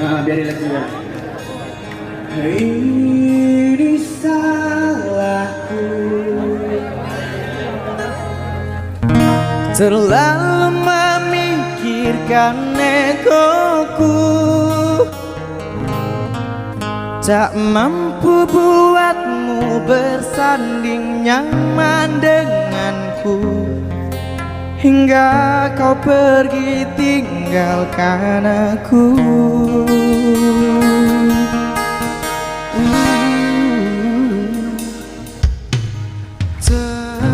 Biar relax juga. Ini salahku, terlalu memikirkan egoku, tak mampu buatmu bersanding nyaman denganku, hingga kau pergi tinggalkan aku.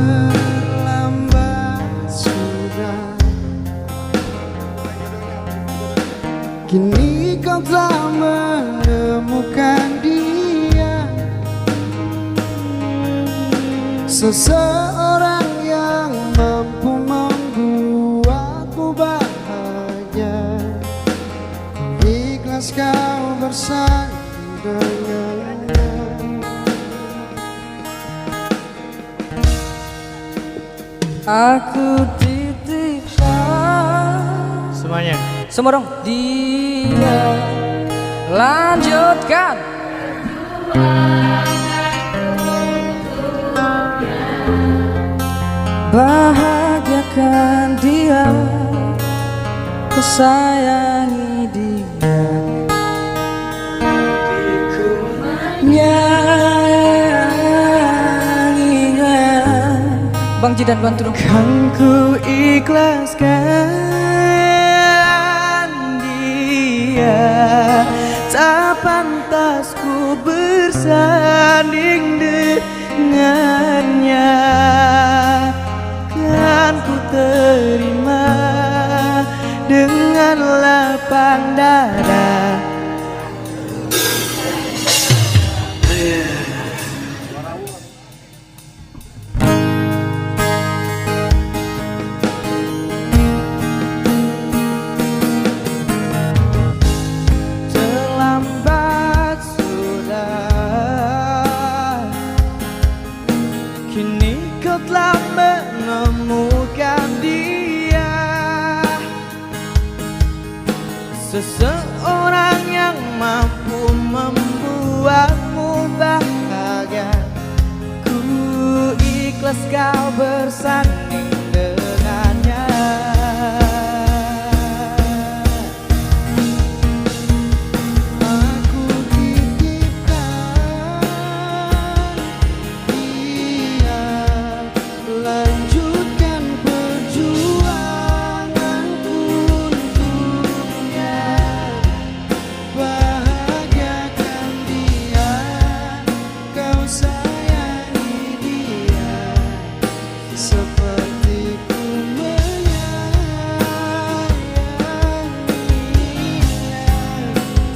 Terlambat sudah, kini kau telah menemukan dia, seseorang yang mampu membuatmu bahagia. Ikhlas kau bersanding dengannya. Aku titipkan Semuanya. semua dong. Dia lanjutkan. Bahagiakan dia, ku sayangi dia. Nyanyinya Bang Jidan bantu dong. Kan ku ikhlaskan dia, tak pantas ku bersanding dengannya. Kan ku terima dengan lapang dada. Kini kau telah menemukan dia, seseorang yang mampu membuatmu bahagia. Ku ikhlas kau bersanding dengannya.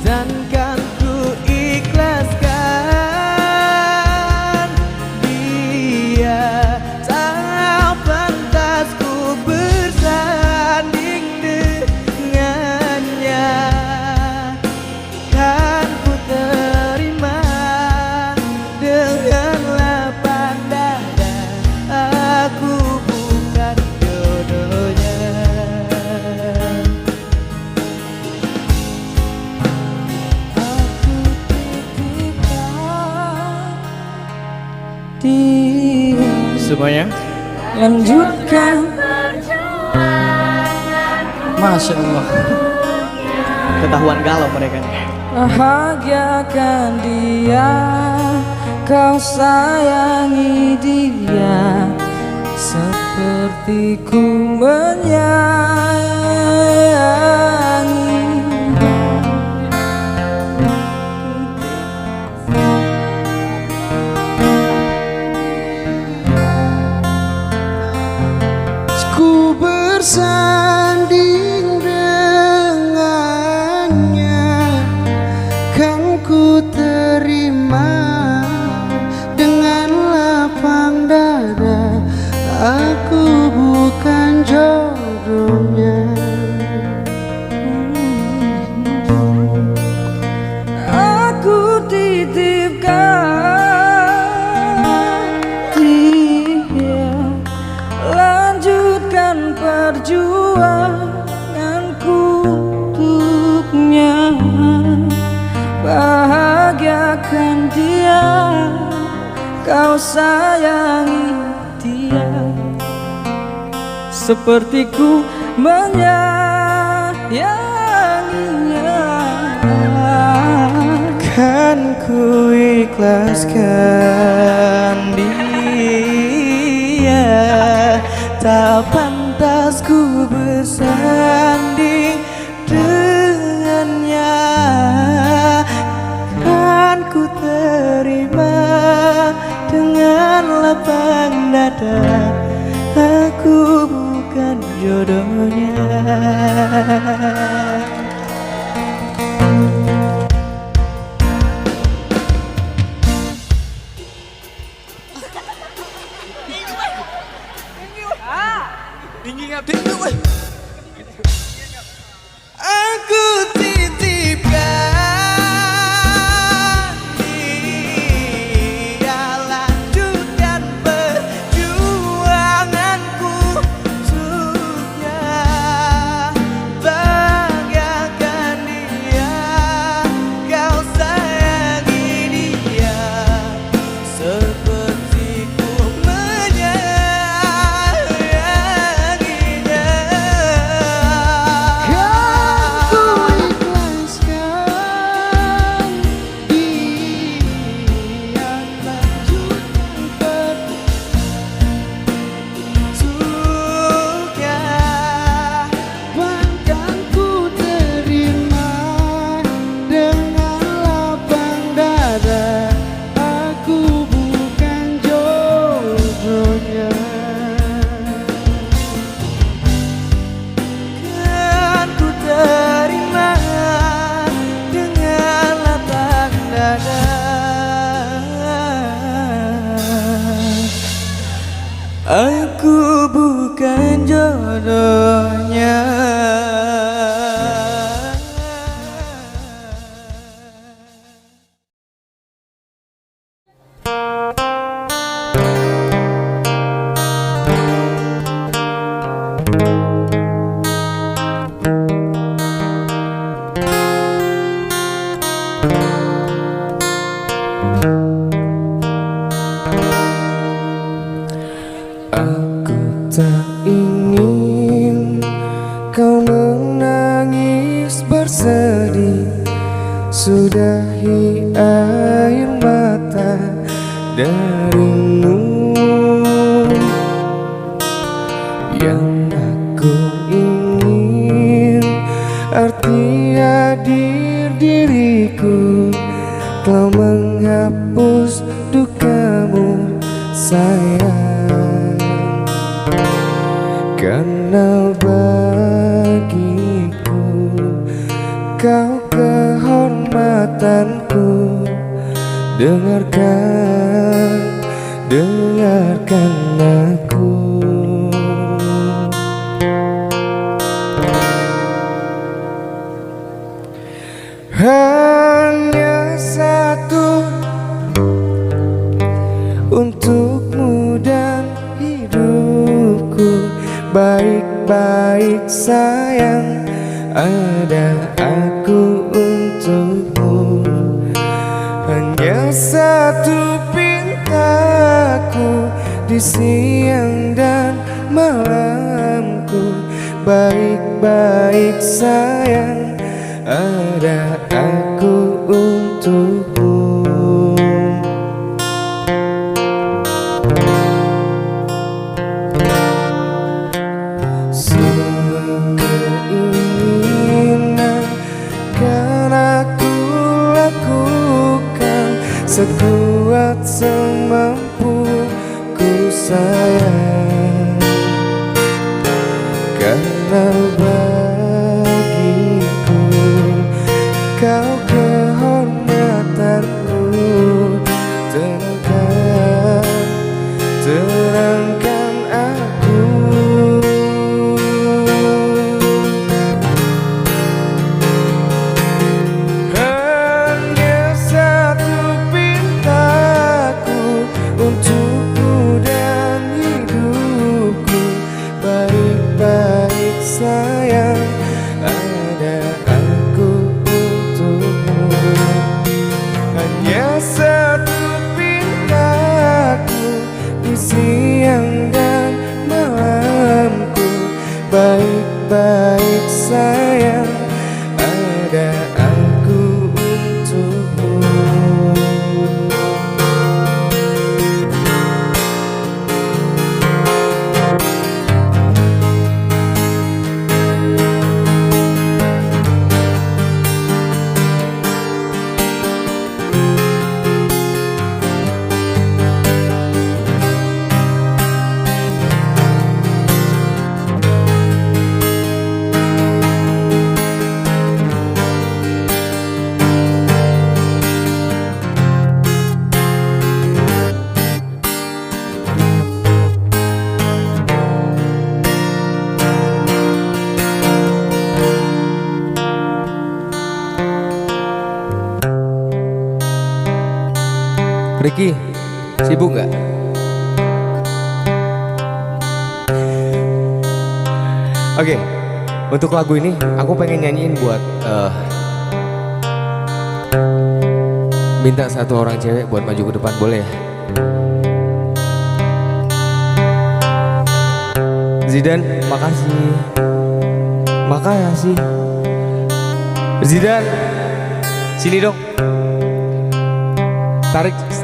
Dan kan ku ikhlaskan dia, tak pantas ku bersanding dengannya. Kan ku terima dengan lapang dada, aku bukan jodohnya. Semuanya Lanjutkan. Masya Allah, ketahuan galau mereka nih. Bahagiakan dia, kau sayangi dia, seperti ku menyayangi. Ku bersanding dengannya, kan ku terima dengan lapang dada. Aku bukan jodohnya. Aku titipkan dia, lanjutkan perjuanganku untuknya. kau sayangi dia seperti ku menyayanginya. Kan ku ikhlaskan dia, tak pantas ku bersanding dengannya. Kan ku terima dengan lapang dada, aku bukan jodohnya. Aku titipkan dia, lanjutkan perjuanganku untuknya. Banggakan dia, kau sayangi dia seperti ku menyayanginya. Aku bukan jodohnya. Aku tak ingin kau menangis bersedih, sudahi air mata darimu. Yang aku ingin arti hadir diriku telah menghapus dukamu sayang. Karena bagiku kau kehormatanku. Dengarkan aku. Hanya satu untukmu dan hidupku. Baik-baik sayang, ada aku untukmu. Hanya satu pintaku di siang dan malamku. Baik-baik sayang, ada aku untukmu. Sekuat semampuku sayang. Karena bagiku kau kehormatanku. Terangkan aku. Hanya satu pintaku Ricky, sibuk nggak? Oke, untuk lagu ini aku pengen nyanyiin buat minta satu orang cewek buat maju ke depan, boleh ya? Zidan, makasih. Makasih. Zidan, sini dong.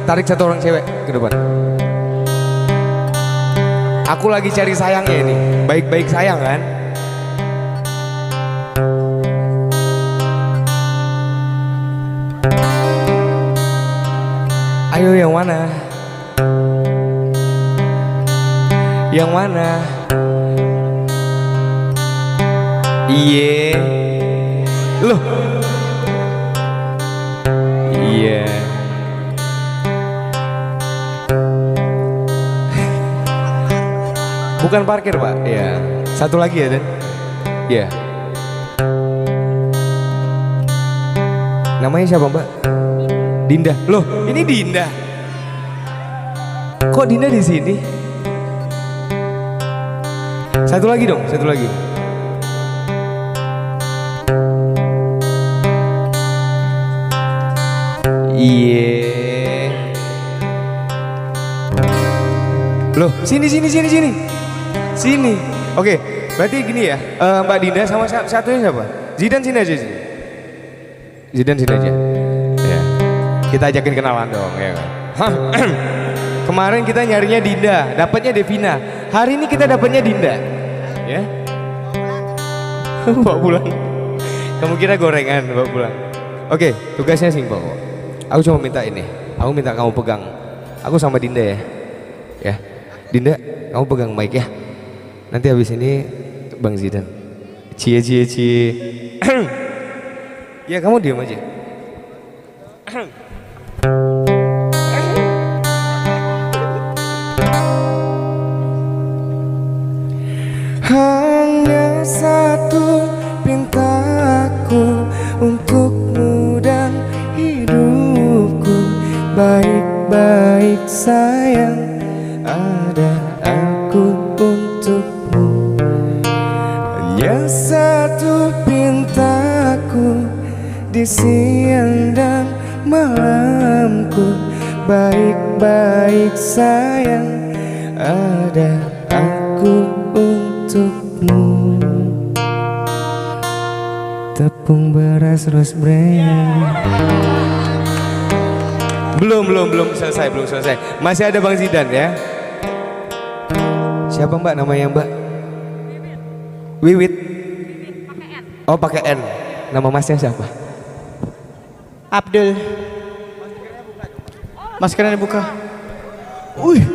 Tarik satu orang cewek ke depan. Aku lagi cari sayangnya ini. Baik-baik sayang kan? Ayo yang mana? Yang mana? Iye. Loh. Iya. Bukan parkir, Pak. Ya. Satu lagi ya, Dan? Ya. Namanya siapa, Mbak? Dinda. Loh, ini Dinda. Kok Dinda di sini? Satu lagi dong, satu lagi. Iya. Loh, sini. Sini. Oke, berarti gini ya. Mbak Dinda sama satunya siapa? Zidan sini aja sih. Zidan sini aja. Ya. Kita ajakin kenalan dong, ya kan. Kemarin kita nyarinya Dinda, dapatnya Devina. Hari ini kita dapatnya Dinda. Ya. Bawa pulang. Kamu kira gorengan bawa pulang. Oke, tugasnya simpel. Aku cuma minta ini. Aku minta kamu pegang. Aku sama Dinda ya. Ya. Dinda, kamu pegang mic ya. Nanti habis ini Bang Zidan. Cie. Ya kamu diam aja. Hanya satu pintaku untukmu dan hidupku. Baik-baik sayang, ada aku untukmu. Hanya satu pintaku di siang dan malamku. Baik-baik sayang, ada aku untukmu. Tepung beras Rose Brand. Belum selesai. Masih ada Bang Zidan ya. Siapa Mbak namanya Mbak? Wiwit. Oh pakai N. Nama masnya siapa? Abdul. Maskernya dibuka. Wih.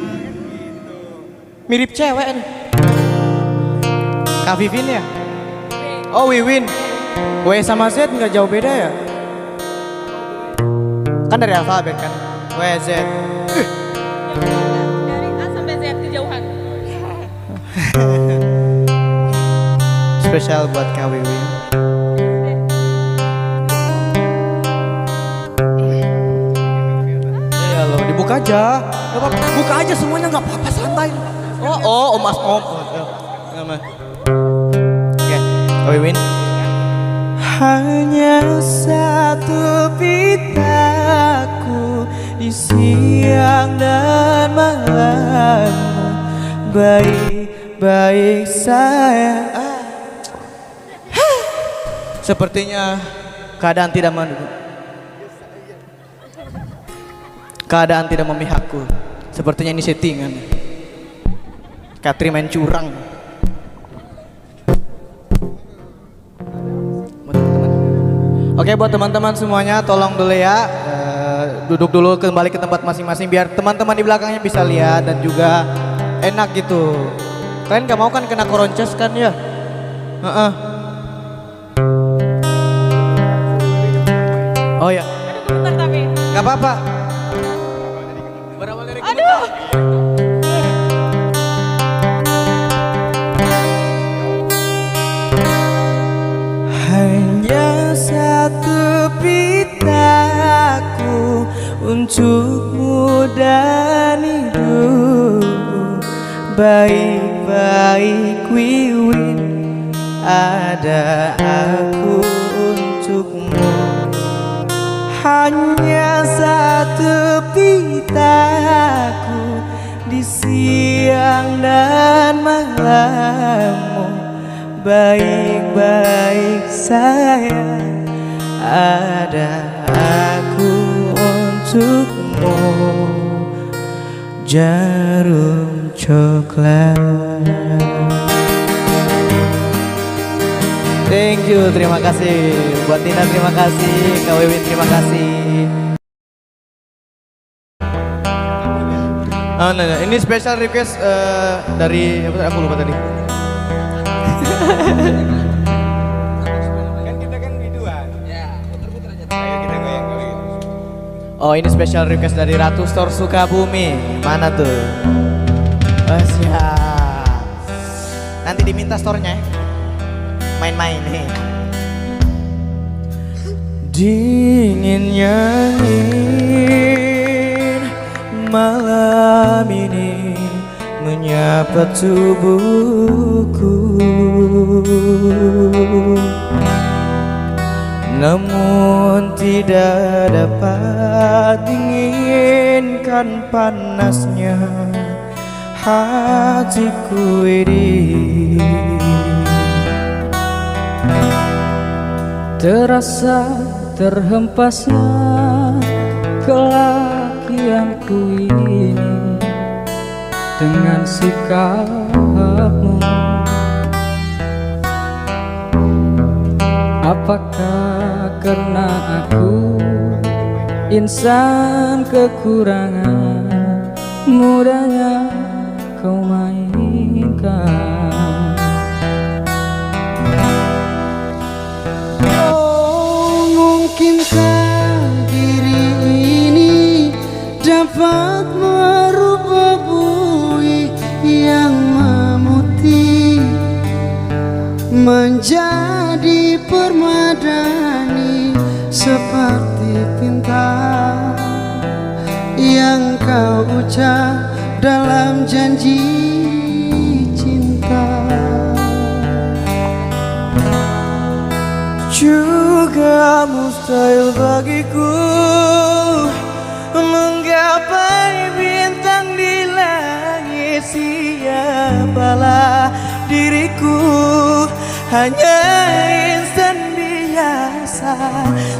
Mirip cewek nih. Kak Vivin ya? Oh Wiwin. W sama Z nggak jauh beda ya? Kan dari alfabet kan? W, Z. Dari A sampai Z kejauhan. Spesial buat Kak Wiwin. Ya lo dibuka aja. Gak apa-apa. Buka aja semuanya nggak apa-apa, santai. Oh Mas Om. Oke, Kak Wiwin. Hanya satu pitaku di siang dan malam. Baik-baik sayang. Sepertinya keadaan tidak memihakku. Sepertinya ini settingan. Katri main curang. Oke, buat teman-teman semuanya tolong dulu ya, duduk dulu kembali ke tempat masing-masing biar teman-teman di belakangnya bisa lihat dan juga enak gitu. Kalian gak mau kan kena koronces kan ya? Oh ya. Bentar tapi. Gak apa-apa. Berawal dari komentar. Hanya satu pita cintaku untukmu dan hidupku. Baik-baik wiwin ada aku untukmu. Hanya satu pitaku di siang dan malammu. Baik-baik sayang ada aku untukmu. Jarum coklat. Thank you, terima kasih. Buat Tina terima kasih, Kak Wiwin terima kasih. Ini special request dari apa, aku lupa tadi. Kan kita kan biduan. Ya, puter-puter aja. Ayo kita goyang-goyang. Oh, ini special request dari Ratu Store Sukabumi. Mana tuh? Oh, siap. Nanti diminta store-nya ya. Main-main nih. Dinginnya angin malam ini menyapa tubuhku, namun tidak dapat dinginkan panasnya hatiku ini. Terasa terhempasnya kelakianku ini dengan sikapmu. Apakah karena aku insan kekurangan, mudahnya kau mainkan? Mungkinkah diri ini dapat merubah bui yang memutih menjadi permadani seperti pinta yang kau ucap dalam janji cinta. Juga mustahil bagiku menggapai bintang di langit. Siapalah diriku, hanya insan biasa.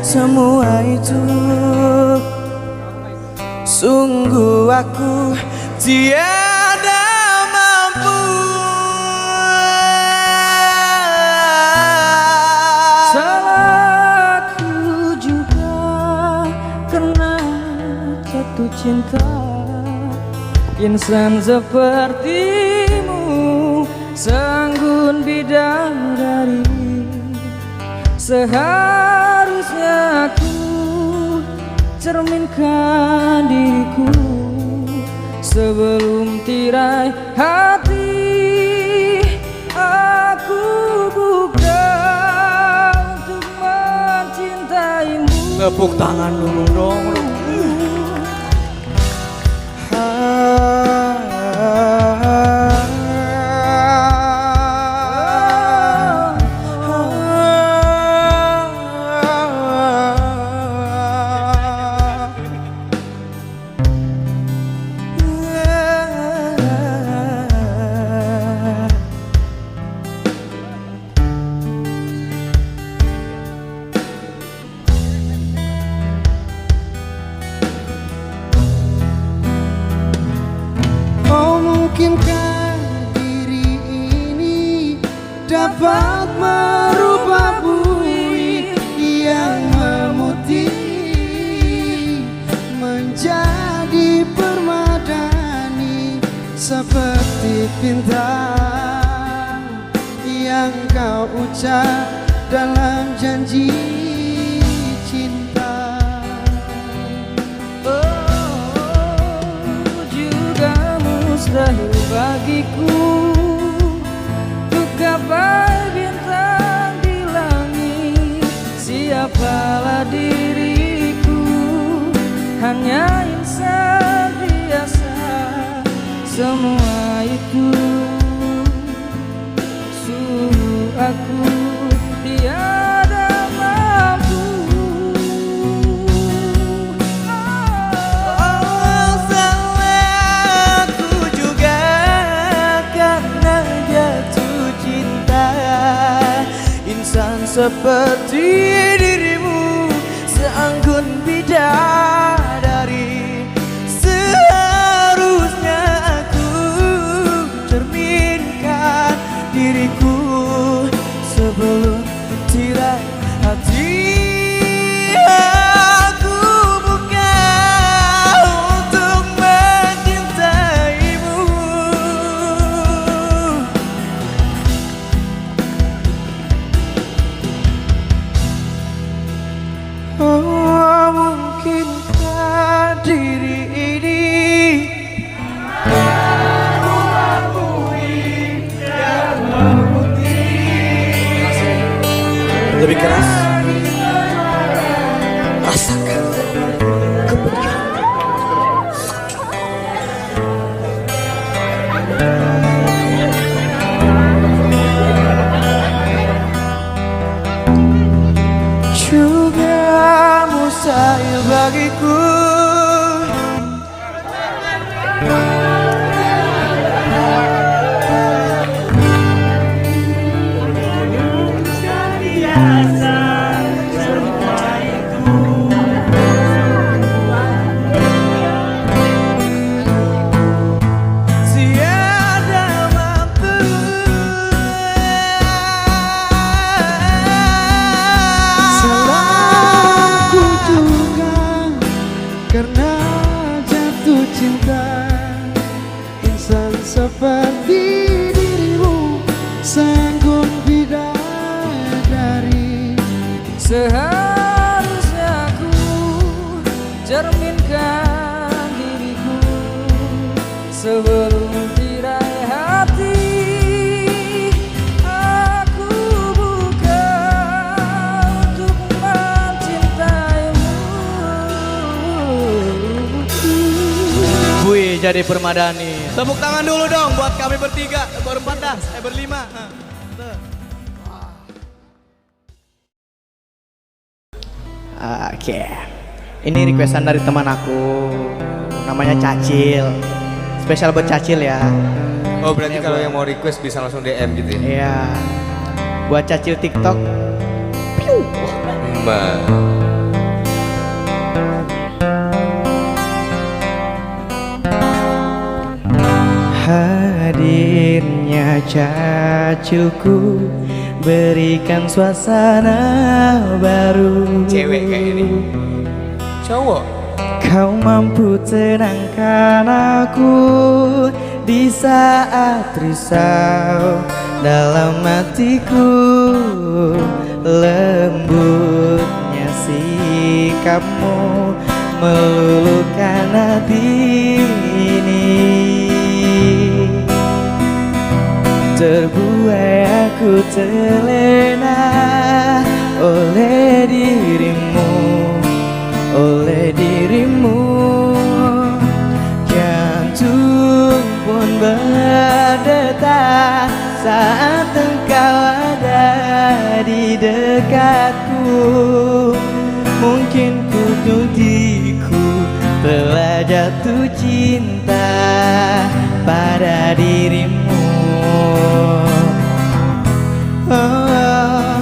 Semua itu sungguh aku tiada mampu. Salahku juga karena jatuh cinta. Insan sepertimu seanggun bidadari. Seharusnya aku cerminkan diriku sebelum tirai hati. Aku buka untuk mencintaimu. Tepuk tangan dulu dong. Mungkinkah diri ini dapat merubah bui yang memutih menjadi permadani seperti pinta yang kau ucap dalam janji cinta. Mustahil bagiku untuk gapai bintang di langit. Siapalah diriku, aku tiada mampu. Oh, salahku juga karena jatuh cinta. Insan seperti dirimu seanggun bidadari. Seharusnya aku cerminkan diriku sebelum tirai hati. Aku bukan untuk mencintaimu. Oh, mungkinkah diri ini lebih keras? Rasakan kepergian. Juga mustahil bagiku tiada mampu. Salahku juga karena jatuh cinta. Insan seperti dirimu sanggup bidadari. Seharusnya aku cerminkan diriku sebelum tirai hati. Aku bukan untuk mencintaimu. Wih, jadi Permadani. Tepuk tangan dulu dong buat kami bertiga, berempat dah, berlima. Oke, ini requestan dari teman aku, namanya Cacil. Spesial buat Cacil ya. Oh berarti Ini kalau buat- yang mau request bisa langsung DM gitu ya? Iya, buat Cacil TikTok. Mbak. Hadirnya Cacilku berikan suasana baru. Cewek kayak ini. Cowok. Kau mampu tenangkan aku di saat risau dalam hatiku. Lembutnya sikapmu meluluhkan hati ini. Terbuai aku terlena oleh dirimu, oleh dirimu. Jantung pun berdetak saat engkau ada di dekatku. Mungkin diriku telah jatuh cinta pada dirimu. Oh,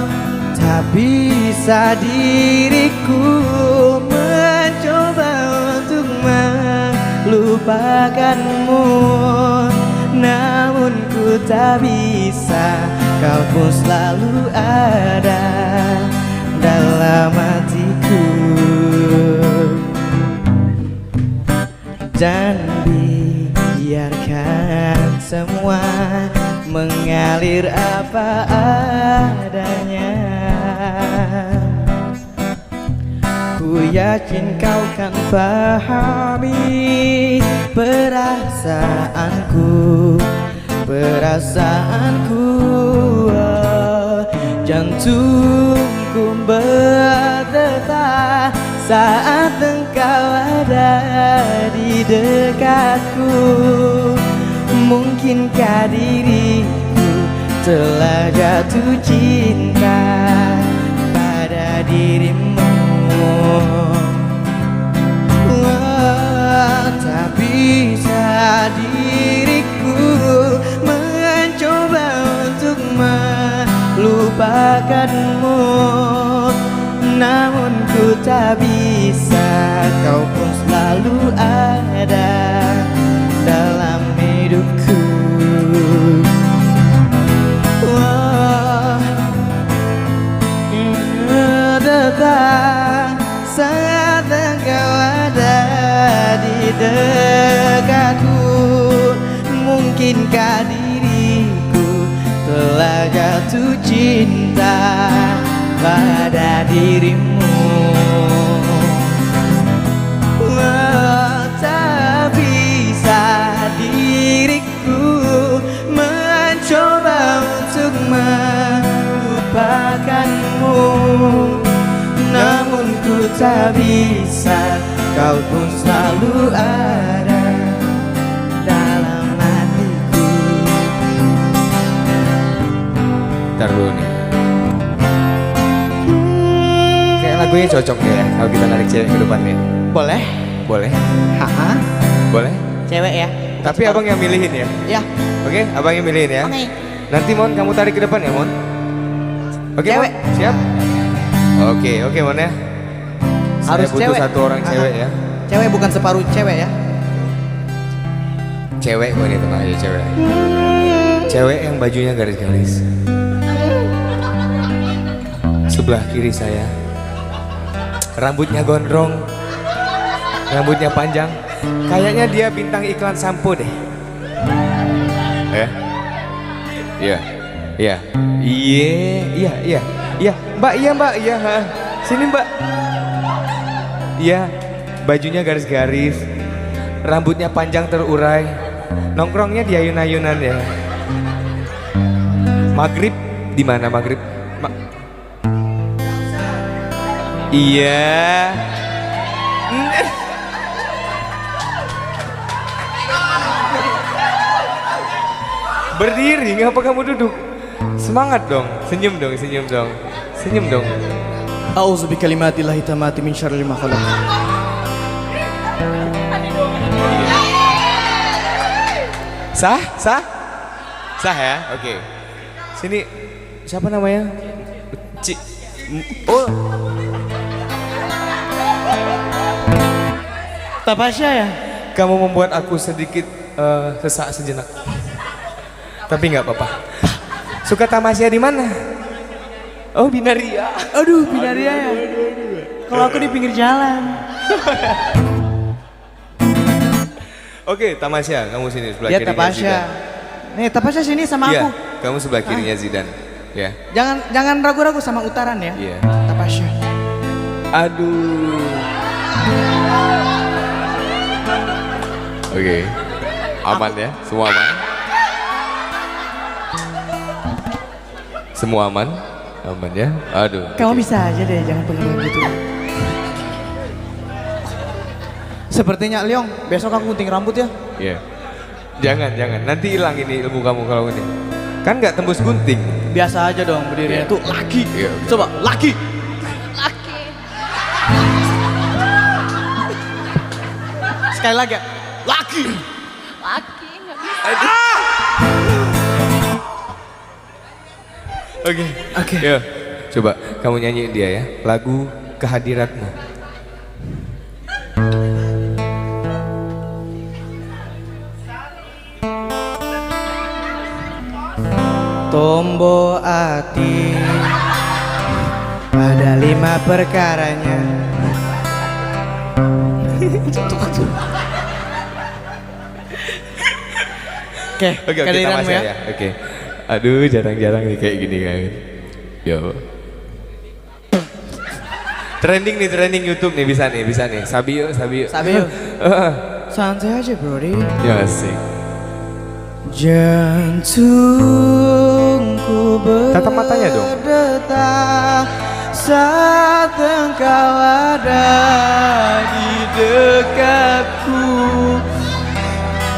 tak bisa diriku mencoba untuk melupakanmu. Namun ku tak bisa, kau pun selalu ada dalam hatiku. Dan biarkan semua mengalir apa adanya. Ku yakin kau kan pahami perasaanku, perasaanku. Oh, jantungku berdetak saat engkau ada di dekatku. Mungkinkah diriku telah jatuh cinta pada dirimu. Tak bisa diriku mencoba untuk melupakanmu, namun ku tak bisa, kau pun selalu ada dalam hidupku. Tetap saat engkau ada di dekatku, mungkinkah diriku telah jatuh cinta pada dirimu. Tak bisa diriku mencoba untuk melupakanmu, namun ku tak bisa, kau pun selalu ada dalam hatiku. Ntar dulu nih. Kayak lagunya cocok deh ya kalau kita narik cewek ke depannya. Boleh? Boleh? Haha. Boleh? Cewek ya? Tapi abang yang milihin ya? Ya. Oke, abang yang milihin ya? Oke. Nanti Mon, kamu tarik ke depan ya Mon? Oke Cewek. Mon? Siap? Oke Mon ya. Harus Saya butuh cewek. satu orang cewek ya. Cewek bukan separuh cewek ya. Cewek kok ini, tenang aja cewek. Cewek yang bajunya garis-garis. Sebelah kiri saya. Rambutnya gondrong. Rambutnya panjang. Kayaknya dia bintang iklan sampo deh. Ya. Iya. Iya. Iya. Mbak, iya. Ha. Sini Mbak. Iya. Bajunya garis-garis. Rambutnya panjang terurai. Nongkrongnya di ayun-ayunan ya. Maghrib di mana maghrib? Iya. Berdiri, ngapa kamu duduk? Semangat dong, senyum dong. Senyum dong. A'udzu bikalimatillahi tammati min syarri ma khalaq. Sah ya? Oke. Sini, siapa namanya? Oh. Tapasya ya? Kamu membuat aku sedikit sesak sejenak. Tapi nggak apa-apa. Suka tamasya di mana? Oh, Binaria. Aduh, Binaria ya. Kalau aku di pinggir jalan. Oke, tamasya, kamu sini sebelah Ya kirinya Tapasya. Zidane. Nih, Tapasya sini sama Iya, aku. kamu sebelah kirinya Zidane. Ya. Jangan ragu-ragu sama utaran ya. Iya. Tapasya. Aduh. Oke. Aman ya? Semua aman? Semua aman? Aman ya? Aduh. Kamu oke. bisa aja deh, jangan pengen gitu. Sepertinya Leong, besok aku gunting rambut ya. Iya. Jangan. Nanti hilang ini ilmu kamu kalau ini. Kan nggak tembus gunting. Biasa aja dong berdirinya Iya. tuh laki. Iya. Coba laki. Laki. Sekali lagi. Laki. Laki nggak bisa. Oke. Yuk, coba kamu nyanyiin dia ya. Lagu Kehadiratmu. Tombo ati ada 5 perkaranya. Oke, Oke, kehadiranmu tamasya ya. Oke. Aduh, jarang-jarang nih kayak gini kan. Yo. Trending YouTube nih bisa nih. Sabio. Sabio. Santai aja, Brody. Ya asik. Jantungku Tatap matanya dong. berdetak saat engkau ada di dekatku.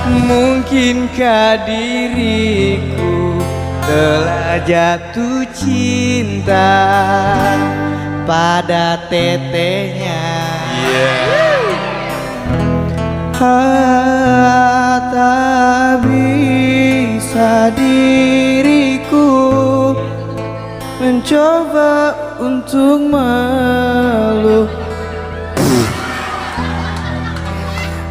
Mungkinkah diriku telah jatuh cinta pada tetehnya. Tak bisa diriku mencoba untuk meluk,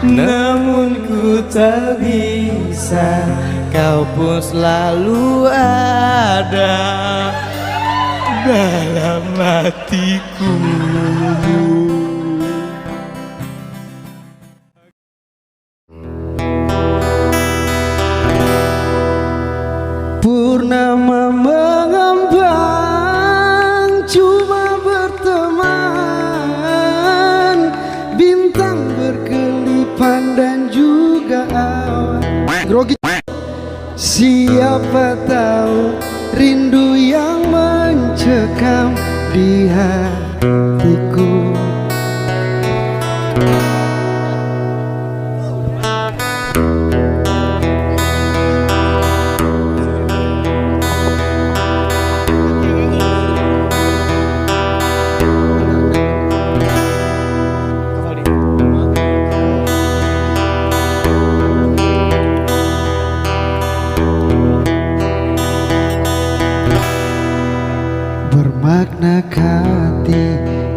namun ku tak bisa, kau pun selalu ada dalam hatiku. Purnama mengambang, cuma berteman. Bintang berkelipan dan juga awan. Grogi. Siapa tahu rindu yang mencekam di hatiku. Bermakna hati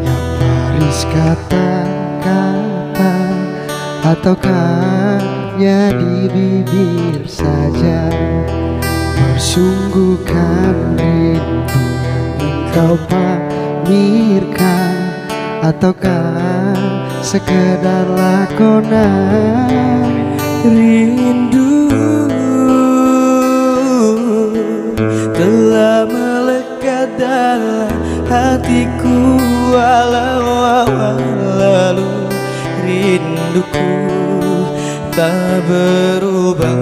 yang baris kata-kata, ataukah hanya di bibir saja? Bersungguhkan rindu yang engkau pamirkan, ataukah sekedar lakonan rindu telah melekat dalam hatiku, walau lalu rinduku tak berubah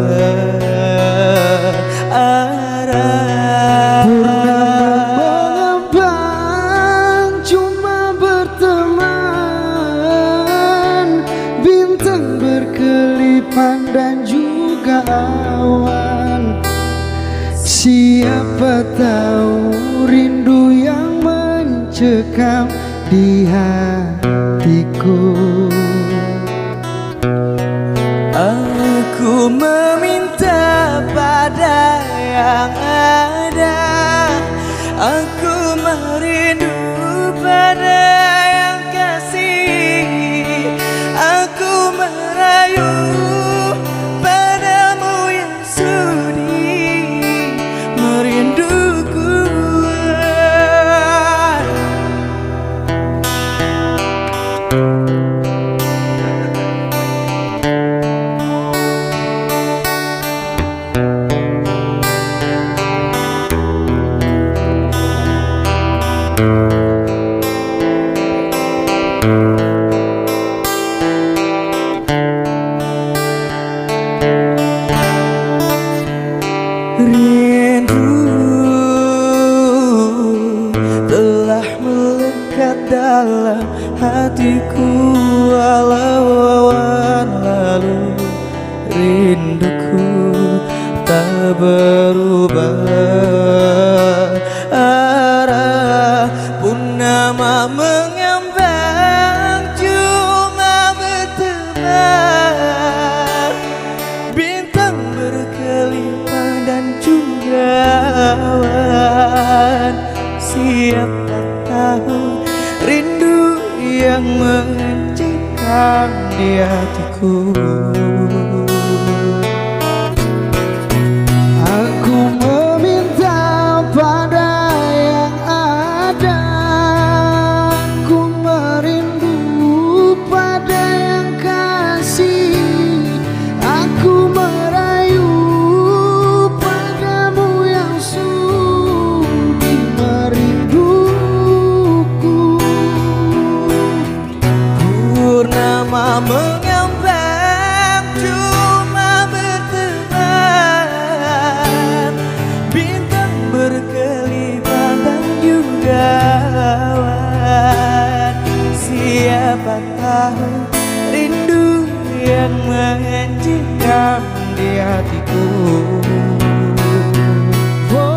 arah. Purnama mengambang, cuma berteman. Bintang berkelipan dan juga awan. Siapa tahu rindu yang mencekam di hatiku. Aku meminta pada yang ada, aku merindu pada yang kasih, aku merayu padamu yang sudi merinduku. Rindu telah melekat dalam hatiku, walau awan lalu rinduku tak berubah arah. Purnama mengambang, cuma berteman. Bintang berkelipan dan juga awan. Siapa tahu rindu yang mencekam di hatiku. Aku meminta pada yang ada, aku merindu pada yang kasih, aku merayu padamu yang sudi merinduku. Purnama mengambang, cuma berteman. Bintang berkelipan dan juga awan. Siapa tahu rindu yang mencekam di hatiku. Oh,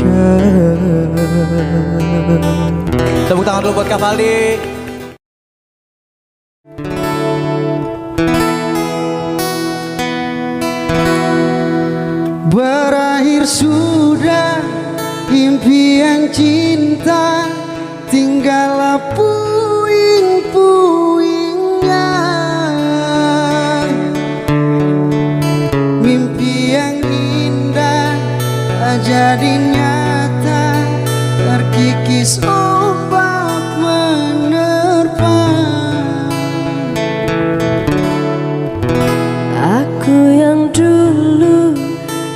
pujar. Tepuk tangan dulu buat Kak Valdi. Berakhir sudah impian cinta, tinggallah puing-puingnya. Mimpi yang indah tak jadi nyata, terkikis ombak menerpa. Aku yang dulu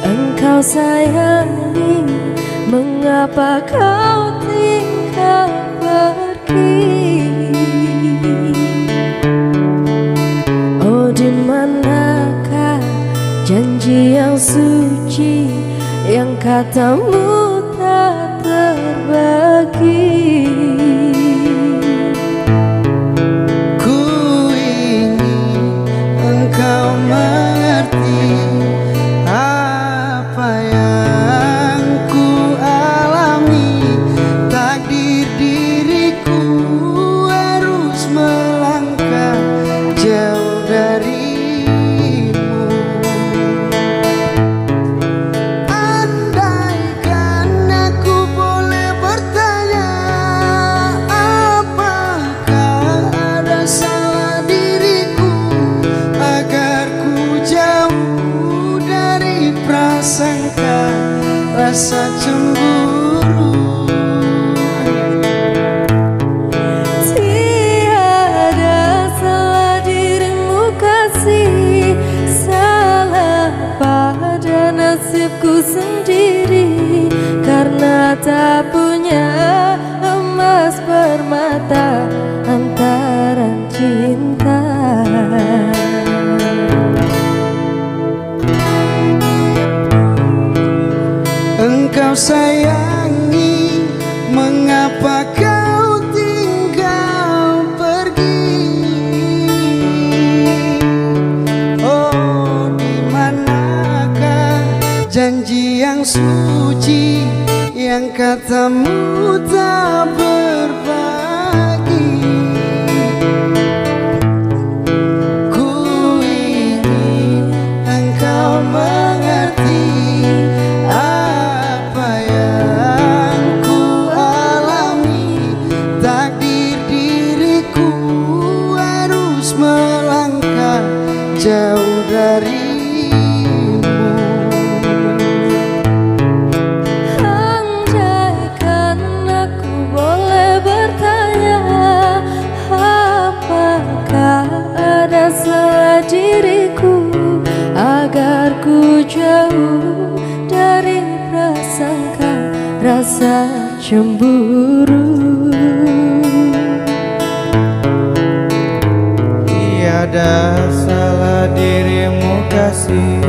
engkau sayangi, mengapa kau tinggal pergi? Oh, di manakah janji yang suci, yang katamu tak terbagi? Ku ingin engkau mengerti apa yang ku alami. Takdir diriku harus melangkah jauh darimu. Andaikan aku boleh bertanya, apakah ada salah diriku agar ku jauh dari prasangka rasa cemburu. Tiada salah dirimu kasih, salah pada nasibku sendiri, karena tak punya emas permata antara cinta. Engkau sayangi, mengapa kau tinggal pergi? Oh, di manakah janji yang suci, yang katamu tak berbagi? Ku ingin engkau mengerti apa yang ku alami. Takdir diriku harus melangkah jauh darimu. Andaikan aku boleh bertanya, apakah ada salah diriku agar ku jauh dari prasangka rasa cemburu. Tiada salah dirimu kasih,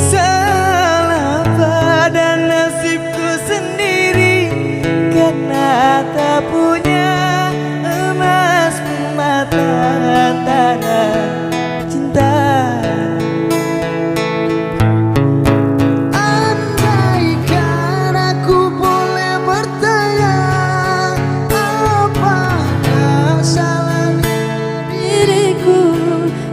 salah pada nasibku sendiri, karena tak punya emas permata antara cinta. Andaikan aku boleh bertanya, apakah salah Diriku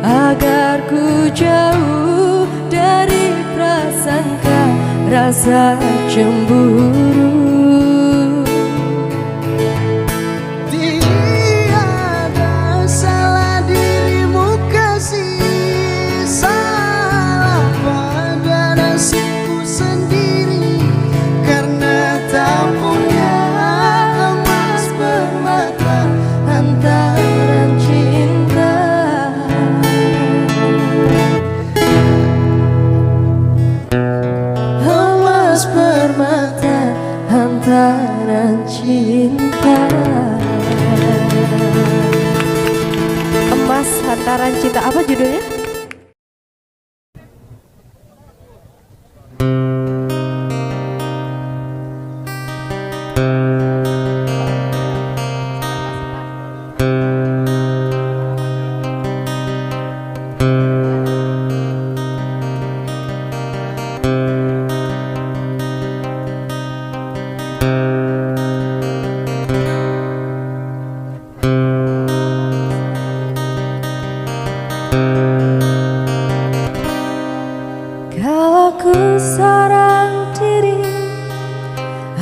agar ku jauh dari prasangka rasa cemburu. tiada salah dirimu kasih, salah pada nasibku sendiri, karena tak punya emas permata Antara cinta, emas permata. antara cinta. Emas hantaran cinta, apa judulnya?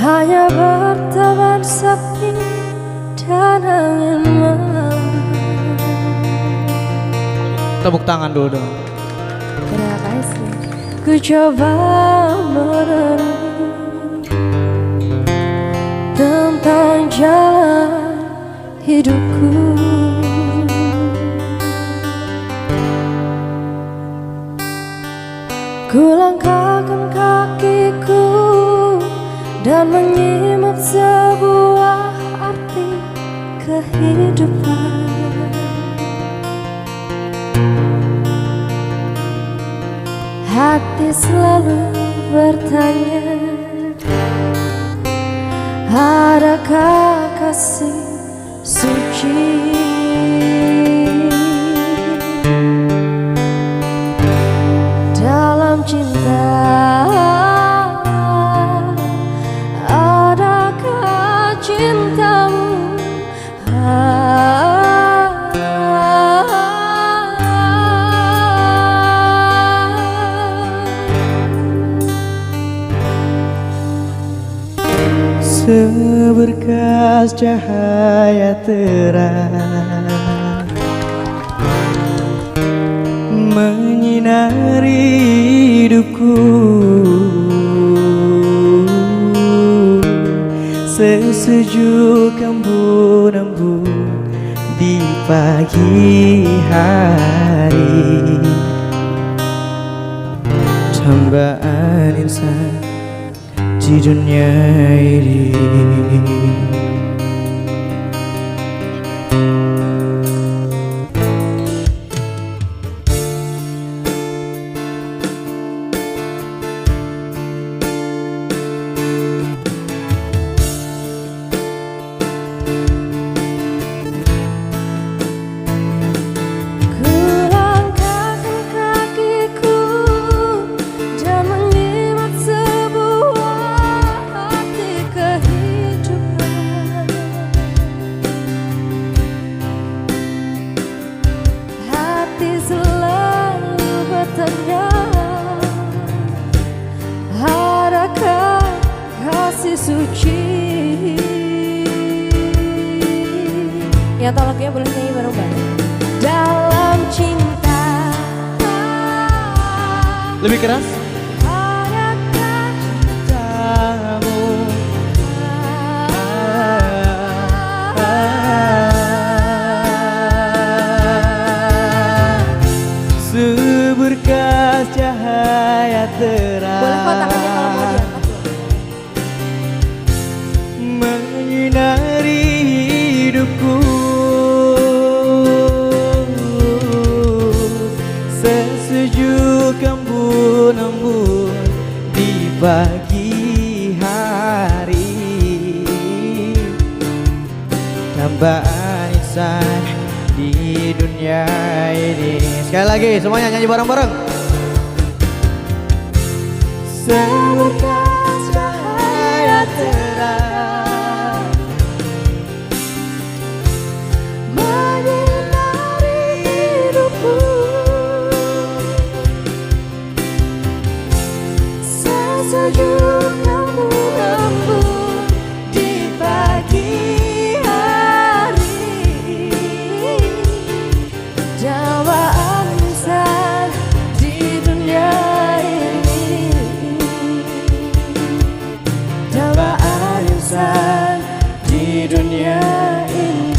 hanya berteman sepi dan angin malam. Tepuk tangan dulu dong. Terima kasih. Ku coba merenung tentang jalan hidupku. Ku langkahkan kakiku dan menyimak sebuah arti kehidupan. Hati selalu bertanya, adakah kasih suci dalam cinta? Adakah cintamu seberkas cahaya terang menyinari hidupku, sesejuk embun-embun di pagi hari, cambaan insan di dunia ini. suci. Ya tolong ya, boleh nyanyi bareng-bareng. Dalam cinta. Lebih keras. Adakah cintamu seberkas cahaya terang. boleh kok tangannya kalau mau diangkat loh. Menyinari hidupku, sesejuk embun-embun di pagi hari, tambaan insan di dunia ini. Sekali lagi semuanya nyanyi bareng-bareng. Seberkas cahaya terang menyinari hidupku, sesejuk embun-embun di pagi hari, dambaan insan di dunia ini, dambaan insan di dunia ini.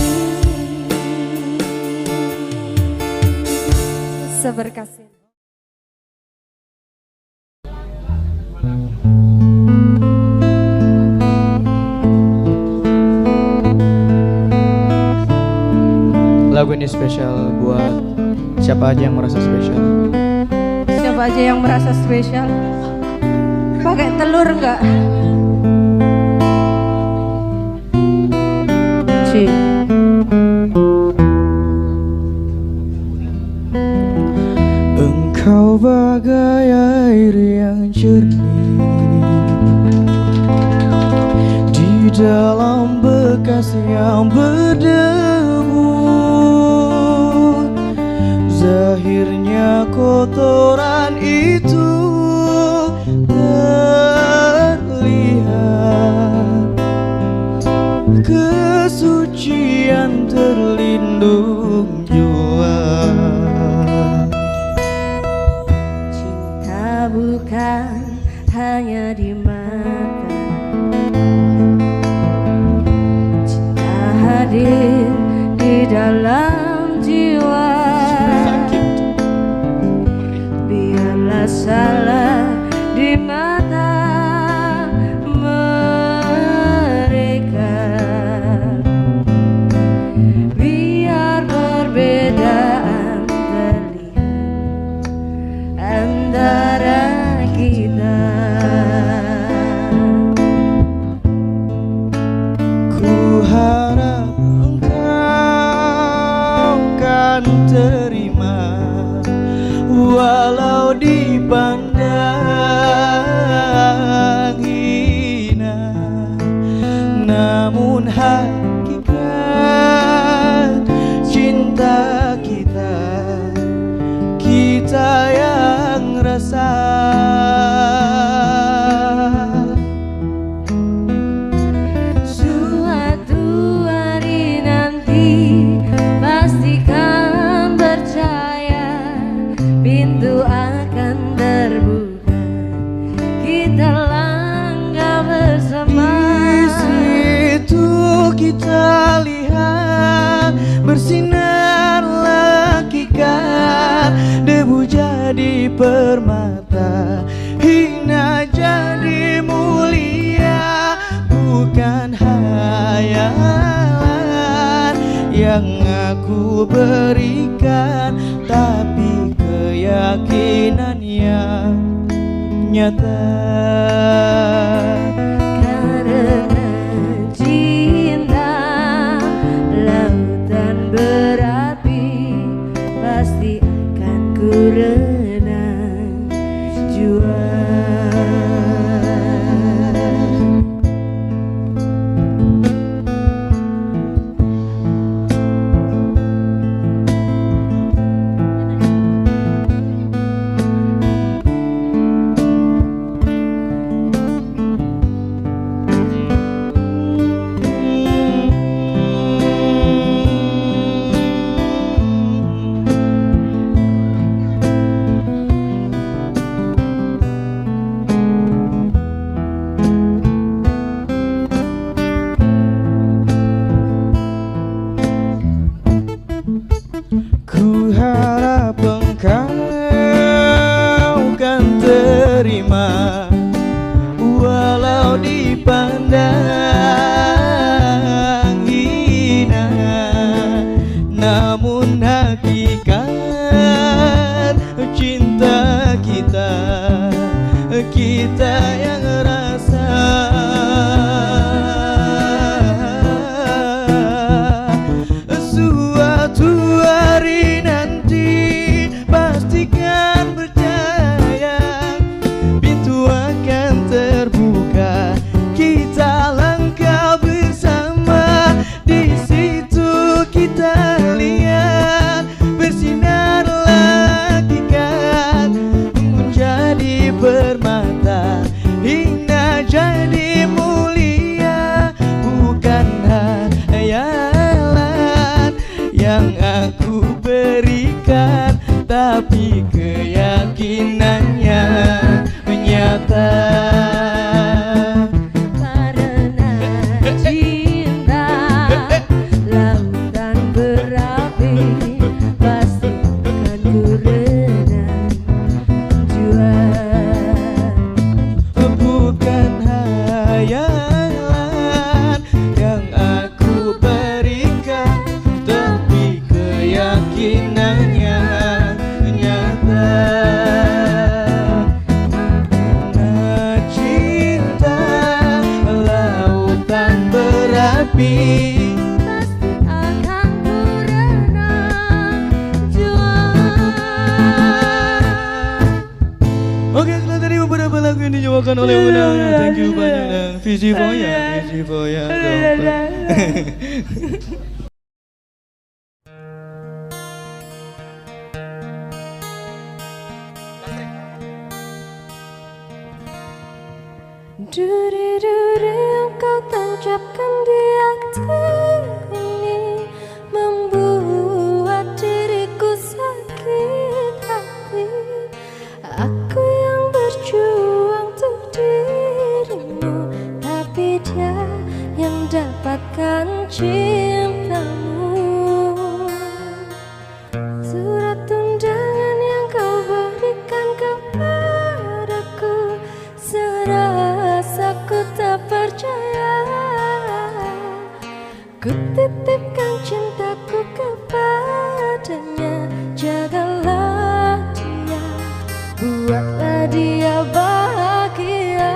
Seberkas ini. Lagu ini spesial buat siapa aja yang merasa spesial. Siapa aja yang merasa spesial? Pakai telur enggak? Ci. Engkau bagai air yang jernih di dalam bekas yang berdebu. Zahirnya kotoran itu terlihat kesucian terlindung jua. Cinta bukan hanya di mata, cinta hadir di dalam jiwa. Biarlah salah di mata mereka, biar perbedaan terlihat antara kita. Ku harap engkau kan terima, walau dipandang hina, namun hakikat cinta kita, kita yang rasa. Suatu hari nanti pastikan percaya, pintu akan terbuka, kita langkah bersama. Di situ kita lihat bersinar hakikat, debu jadi permata, hina jadi mulia. Bukan hayalan yang aku berikan, tapi keyakinan yang nyata. Karena cinta lautan berapi, pasti akan ku renang jua. Ku harap engkau kan terima, walau dipandang hina, namun hakikat cinta kita, kita yang rasa. Suatu hari nanti pastikan percaya, pintu akan terbuka, kita langkah bersama. Di situ kita lihat bersinar hakikat, menjadi permata, hina jadi mulia. Bukan hayalan yang aku berikan, tapi keyakinannya nyata. Karena cinta lautan berapi, pasti akan ku renang jua. Bukan hayalan yang aku berikan, tapi keyakinannya nyata. Karena cinta lautan berapi, Pasti akan ku renang jua. Oke, setelah tadi beberapa lagu yang dibawakan oleh Unang. Thank you banyak dan Visi Foya Duri-duri engkau tancapkan di hati, dapatkan cintamu. Surat undangan yang kau berikan kepadaku, serasa ku tak percaya. Ku titipkan cintaku kepadanya, jagalah dia, buatlah dia bahagia.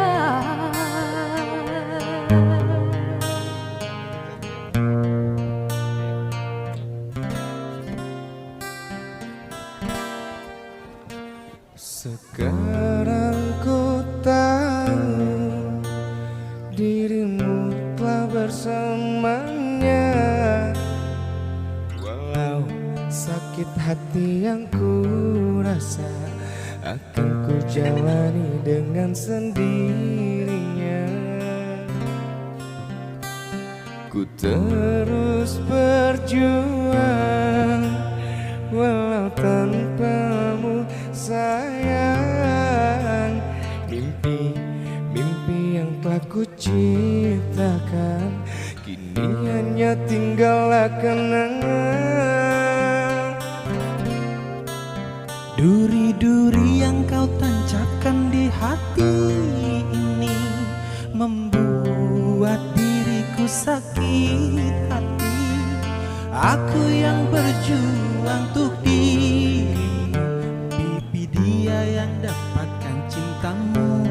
Sekarang ku tahu dirimu telah bersamanya, walau sakit hati yang ku rasa akan ku jalani dengan sendirinya. Ku terus berjuang walau tanpamu sayang. Mimpi yang telah ku ciptakan kini hanya tinggallah kenangan. Duri-duri yang kau tancapkan di hati ini membuat diriku sakit hati. Aku yang berjuang untuk dirimu, pipi dia yang dapatkan cintamu.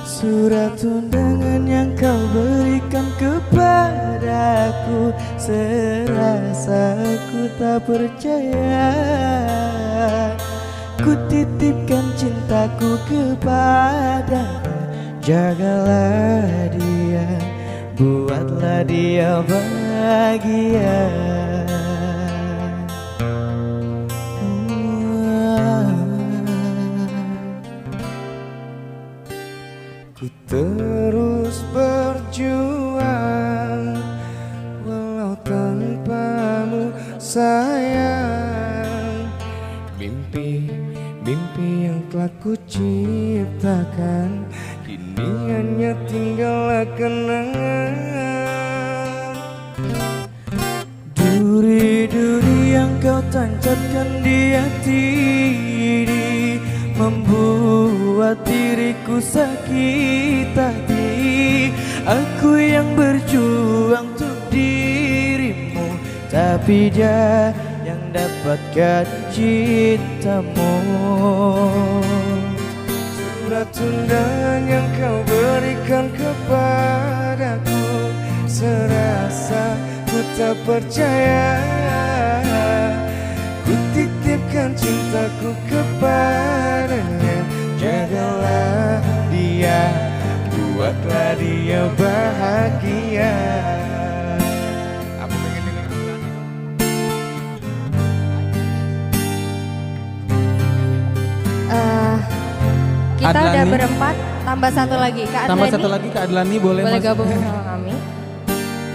Surat undangan yang kau berikan kepadaku, serasa ku tak percaya. Ku titipkan cintaku kepadanya, jagalah dia, buatlah dia bahagia. Ku terus berjuang walau tanpamu sayang. Mimpi yang telah ku ciptakan kini hanya tinggallah kenangan. Duri-duri yang kau tancapkan di hati ini membuat diriku sakit hati. Aku yang berjuang untuk dirimu, tapi dia yang dapatkan cintamu. Surat undangan yang kau berikan kepadaku, serasa ku tak percaya. Ku titipkan cintaku kepadanya, jagalah dia, buatlah dia bahagia. Aku pengen denger Kita udah Adlani. berempat, tambah satu lagi. Kak Tambah Adlani, satu lagi Kak Adlani boleh boleh masuk. gabung sama kami.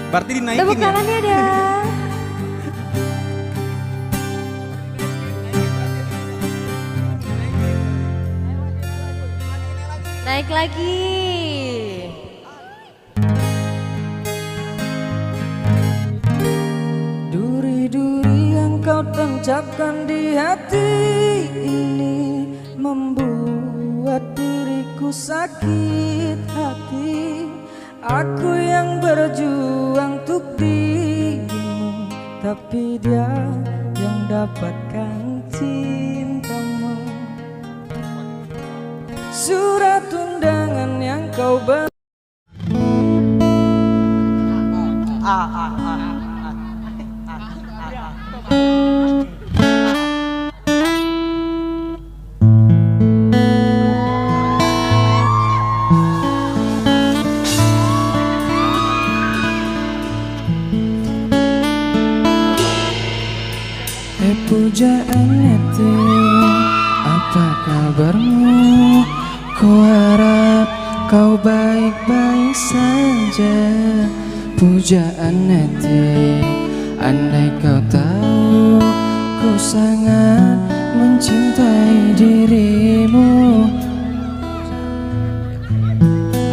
Berarti dinaikin Tepuk ya? tangannya dong. Naik lagi. Duri-duri yang kau tancapkan di hati ini membuat diriku sakit hati. Aku yang berjuang untuk dirimu, tapi dia yang dapatkan cintamu. Surat undangan yang kau pujaan itu, apa kabarmu? Ku harap kau baik-baik saja. Pujaan hati, andai kau tahu ku sangat mencintai dirimu.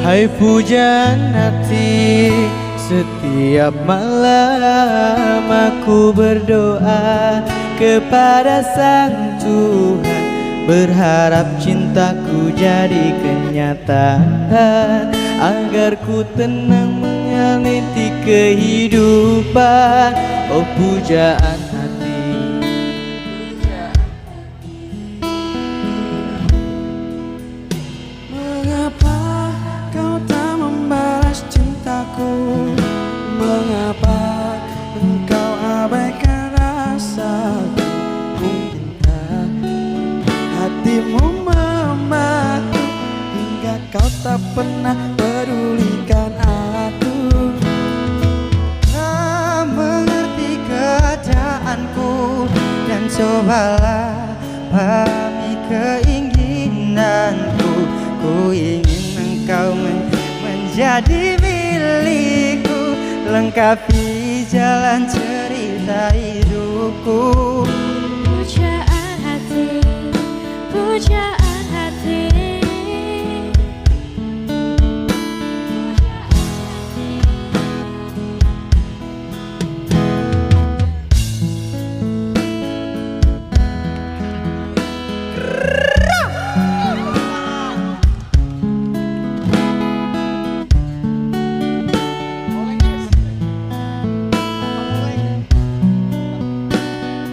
Hai pujaan hati, setiap malam aku berdoa kepada Sang Tuhan, berharap cintaku jadi kenyataan, agar ku tenang meniti kehidupan. Oh pujaan hati. Mengapa kau tak membalas cintaku? Mengapa engkau abaikan rasaku? Mungkinkah hatimu memaku hingga kau tak pernah pedulikan aku? Tak mengerti keadaanku, dan cobalah pahami keinginanku. Ku ingin engkau menjadi milikku, lengkapi jalan cerita hidupku. Pujaan hati, pujaan hati.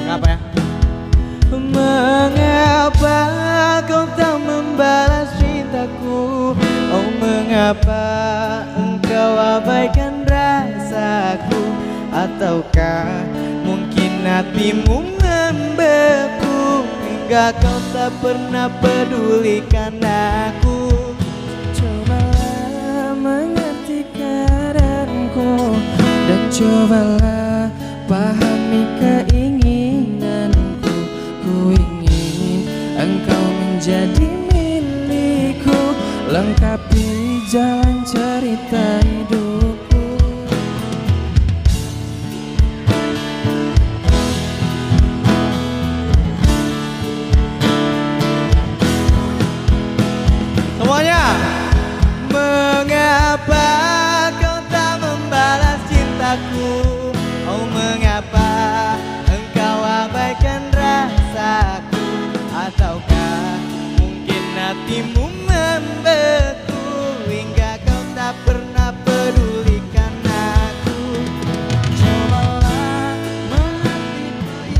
Kenapa ya? Mengapa kau tak membalas cintaku? Oh mengapa engkau abaikan rasaku? Ataukah mungkin hatimu membeku hingga kau tak pernah pedulikan aku? Cobalah mengerti keadaanku, dan cobalah pahami keinginanku. Ku ingin engkau menjadi milikku, lengkapi jalan cerita hidupku. Semuanya. Mengapa kau tak membalas cintaku? Oh mengapa engkau abaikan rasaku? Ataukah mungkin hatimu membeku hingga kau tak pernah pedulikan aku? Cobalah mengerti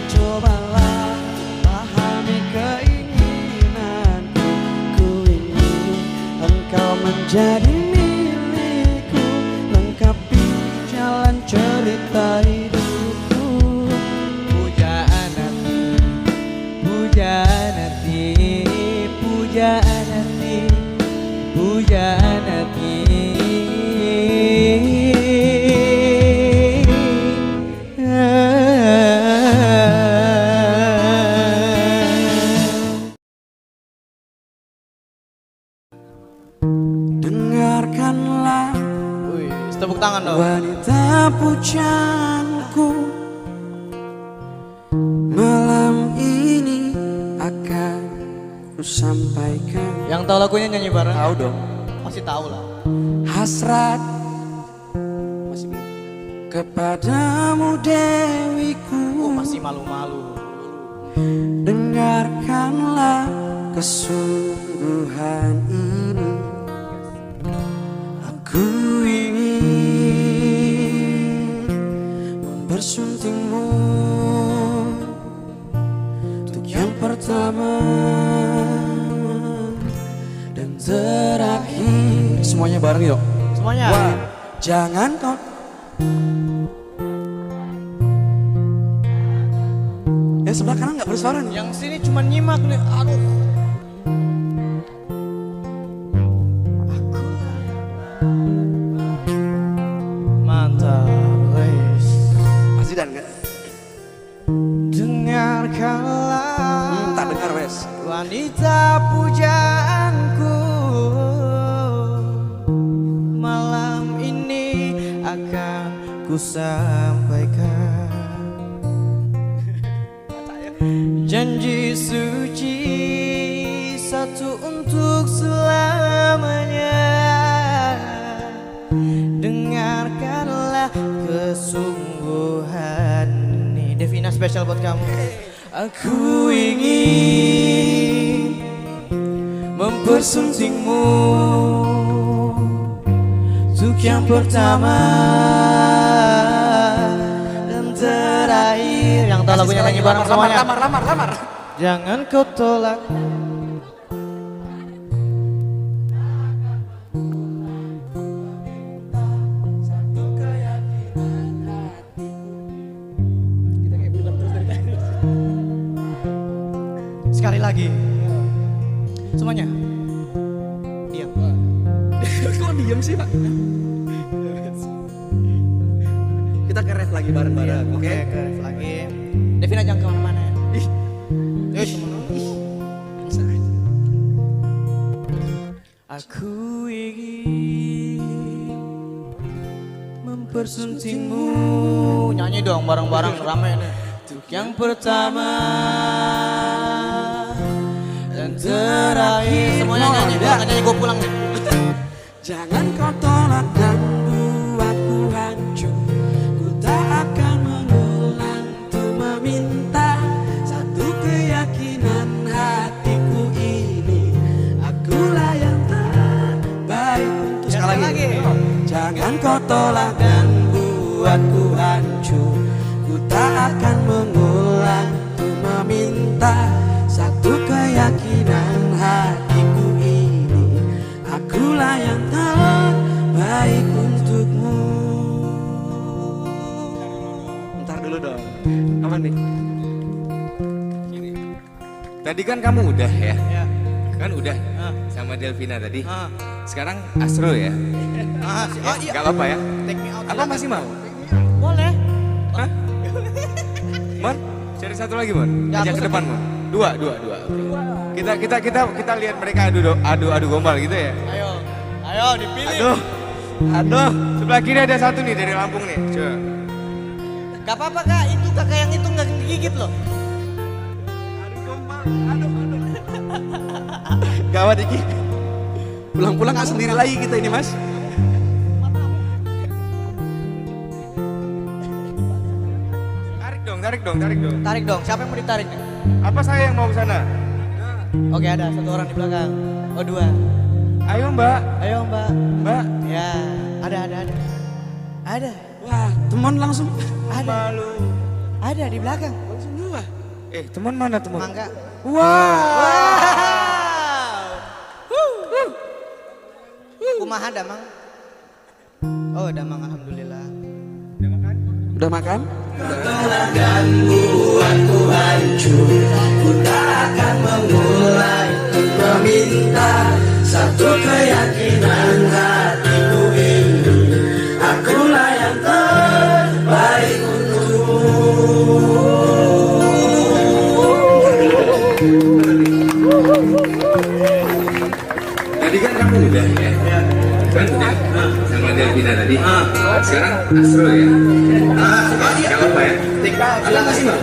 cobalah pahami keinginanku. Ku ingin engkau menjadi milikku, lengkapi jalan cerita hidupku. Pujaan hati, pujaan hati, pujaan hati, pujaan hati. Dengarkanlah Wih, tepuk tangan dong. wanita pujaanku, malam ini akan ku sampaikan Yang tahu lagunya nyanyi bareng? Tahu dong. Pasti tahu lah. hasrat kepadamu dewiku. Masih malu-malu. Dengarkanlah kesungguhan ini, aku ingin bersuntingmu untuk yang pertama dan terakhir. Semuanya bareng yuk. Semuanya. Wah, jangan kau yang sebelah kanan nggak bersuara nih. Yang sini cuma nyimak nih. Aduh. Mantap, guys. Masih dan nggak? Dengarkanlah Tak dengar wes. wanita pujaanku, malam ini akan ku sampaikan janji suci satu untuk untuk selamanya. Dengarkanlah kesungguhan ini. Devina spesial buat kamu. Aku ingin mempersuntingmu untuk yang pertama dan terakhir. Yang tahu lagunya nyanyi bareng semuanya. Lamar. Jangan kau tolak. Sekali lagi. Semuanya. Diam. Kok diem sih, Pak? Kita ke ref lagi bareng-bareng, oke? Oke, lagi. Devina jangan kemana-mana. Ih, Yus. Aku ingin mempersuntingmu. Nyanyi dong bareng-bareng rame nih. Untuk yang pertama dan terakhir. Semuanya nyanyi, jangan nyanyi gue pulang nih. jangan kau tolak dan buatku hancur. Ku tak akan mengulang untuk meminta satu keyakinan hatiku ini. Akulah yang terbaik untuk Sekali lagi. Jangan kau tolak dan buatku hancur. Ku tak akan mengulang untuk meminta satu keyakinan hatiku ini. Akulah yang terbaik untukmu. Bentar dulu dong. Aman nih. Tadi kan kamu udah ya? Ya. Kan udah sama Delvina tadi. Ah. Sekarang Astro ya? Oh iya. Gak apa-apa ya? Take me out. Apa masih mau? Boleh. Hah? Mon, cari satu lagi Mon. Ya, Ajak aku ke depan Mon. Dua. Oke. Kita lihat mereka adu gombal gitu ya. Ayo dipilih. Aduh. Sebelah kiri ada satu nih dari Lampung nih. Coba. Gak apa-apa kak, itu kakak yang itu nggak digigit loh. Gawat Iki. Pulang-pulang nggak sendiri lagi kita ini Mas. Tarik dong. Tarik dong, siapa yang mau ditarik nih? Apa saya yang mau ke sana? Oke ada satu orang di belakang. Oh dua. Ayo Mbak. Ayo mbak. Mbak. Ya, ada. Wah, teman langsung. Ada. Ada di belakang. Langsung dua. Teman mana teman? Mangga. Wow. Kumaha damang? Oh damang alhamdulillah. Udah makan? Tadi kan kamu udah ya? Kan udah sama Delvina tadi. Sekarang Astro ya? Gak apa-apa ya? Ada kasih Mbak?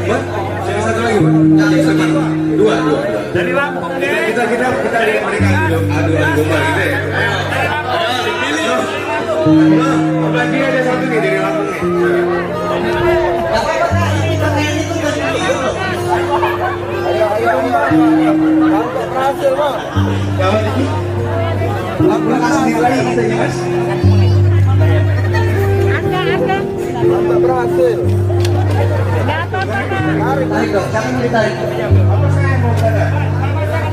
Mbak, cari satu lagi Mbak? Dua. Dari Lampung nih. Kita lihat mereka adu gombal gitu ya? Sebelah kiri ada satu nih dari Lampung nih. Gawat ini. Aku kasih sendiri lagi kita ya Mas. Mantap berhasil. Tarik dong, siapa yang mau ditarik? Apa saya yang mau sana?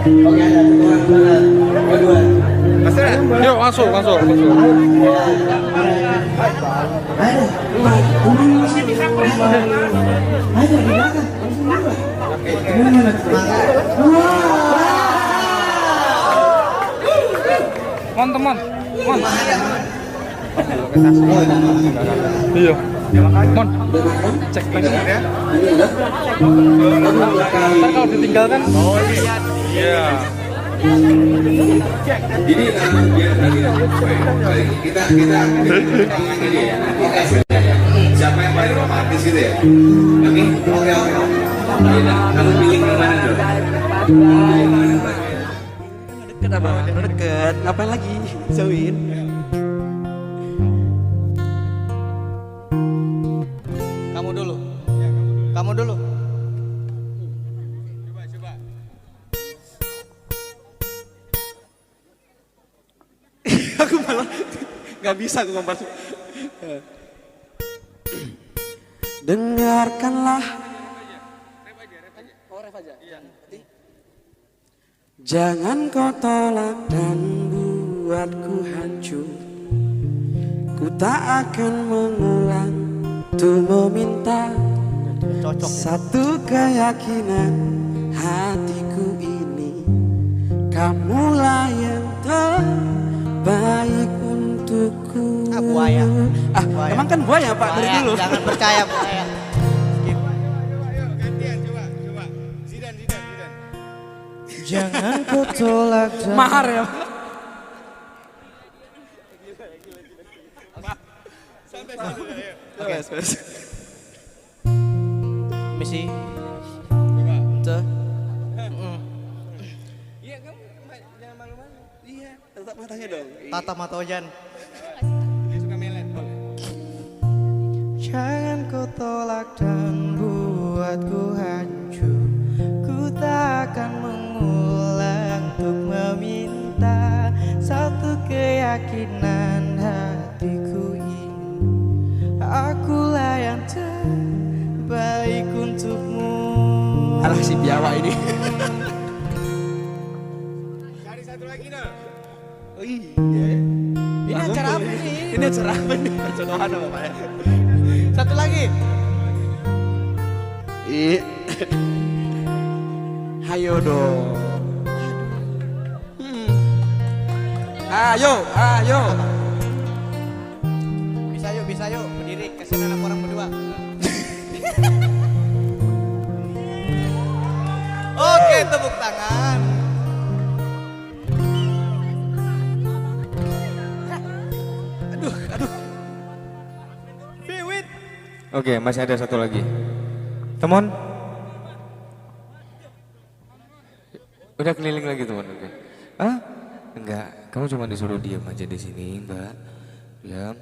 Oke ada satu orang di belakang. Dua. Mas Tera, yuk masuk. Ada. Ada di belakang. Teman. Iya. Mon, cek lagi ya. Ntar kalau ditinggalkan. Oh iya. Jadi biar kita tangan aja ya. Siapa yang paling romantis gitu ya? Oke. Kamu pilih yang mana dong? Deket abang, deket. Ngapain lagi? Jauhin. Kamu dulu. Kamu dulu. Aku malah nggak bisa aku ngomong. Dengarkanlah. Jangan kau tolak dan buatku hancur. Ku tak akan mengulang tuh meminta satu keyakinan hatiku ini. Kamulah yang terbaik untukku. Buaya. Buaya. Emang kan buaya Pak dari Buaya, dulu. jangan percaya buaya. Gantian coba. Zidan. Jangan kau tolak dan Mahar ya. misi. Tuh. Iya kamu jangan malu-malu. Iya, tetap matanya dong. Tatap mata Ojan. Dia suka melet. Jangan kau tolak dan buatku hancur. Ku tak akan mengulang untuk meminta satu keyakinan hatiku ini. Akulah yang terbaik untukmu. Alah si biawa ini. Cari satu lagi nah. Oh iya. Ini acara apa nih? Ini acara apa nih? Perjodohan apa Pak ya? Satu lagi. Iya. Ayo dong. Ayo. Bisa yuk. Berdiri, kasih anak orang berdua. Oke, tepuk tangan. Aduh. Piwit. Oke, masih ada satu lagi. Teman. Udah keliling lagi teman. Oke. Ah? Enggak, kamu cuma disuruh diam aja di sini, Mbak. Diam.